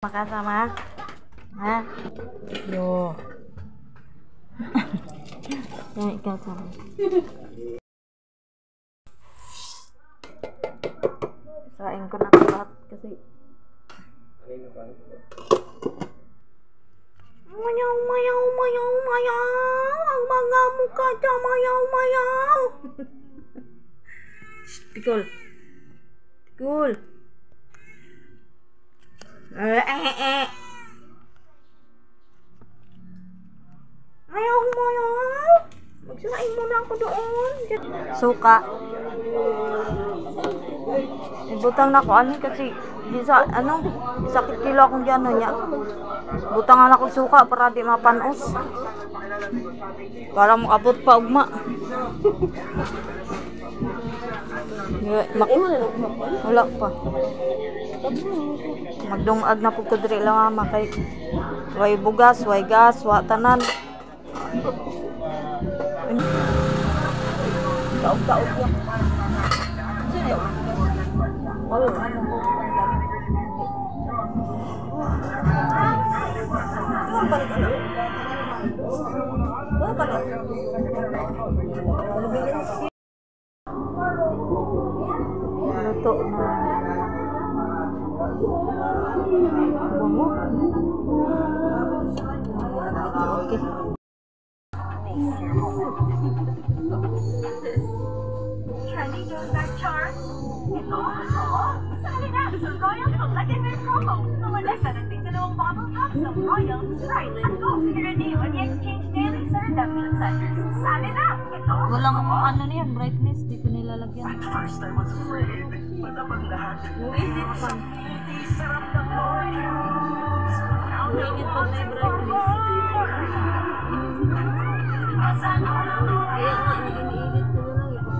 Makan sama? Hah? Yo. Yang ikan sama. Saing ko na lahat kasi mayaw, mayaw, mayaw, mayaw. Ang mga mukha dyan, mayaw, mayaw. Tikul. Tikul. Mayaw, mayaw. Magsirain mo na ako doon. Suka. Ibutang na ko ani kasi bisa sakit kilo akong diyan nya. Butangan ako suka para di mapanos. Para makabot pa ugma. Wala pa. Magdungag na pud ko diri lang mama kay way bugas, way gas, wa tanan. Taog-taog lang. Oh, ano mo luto na bungo. Okay. Trending news at charts. Ito sali na sa Royal Collective Promo. Tumalag na ng tigdalawang bottle cups ng Royal Sprite at Coke. I-redeem at i-exchange daily sa redemption centers. Sali na! Ito Walang ano niyan, brightness, di ko nilalagyan. At first I was afraid. Matabang lahat. Uinit pa. Sarap ng Lord. Uinit pa may brightness. Kaya nga, iniinit ko na lang ito.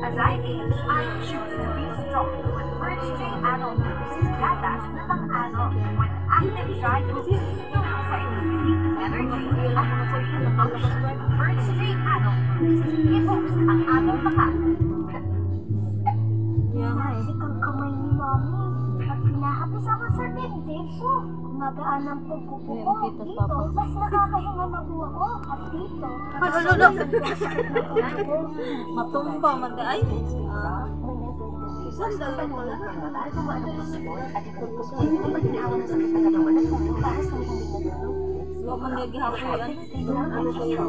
As I age, I choose to be strong with Birch Tree Annual Boost. Gatas na pang-ano with active dry juice. Sa immunity, energy, at motivation ng function. Birch Tree Annual Boost. I-boost ang ating lakas. Kaya nga eh. Ang kamay ni Mami. Pag pinahapis ako sa dibdib ko, magaan ang pagkuko ko. Dito, mas nakakahinga na po ako. At dito, Matumba, mag-ay. Isang dalang pala. Huwag man naghihapoy yan. Ano ba yung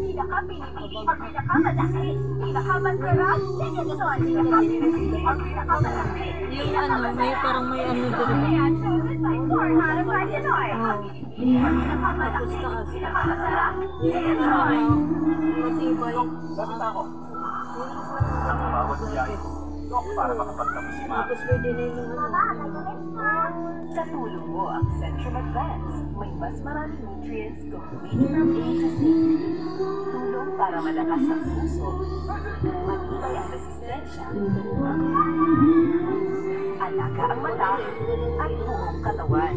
Pinaka-pinipili ang pinaka-malaki. Pinaka-masarap. Sinusunod. Ang pinaka-malaki. yung ano, may parang may ano dito. Kaya chosen by Ford out of Pinoy. Ang pinaka-malaki. Pinaka-masarap. Yung ano, matibay. Tapos pwede na yung ano. Sa tulong mo ang Centrum Advance, may mas maraming nutrients gawin from A to Z. Tulong para malakas ang puso, matibay ang resistensya, alaga ang mata, at buong katawan.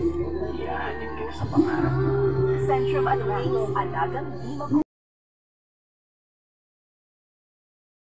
Ihahatid kita sa pangarap. Centrum Advance, alagang di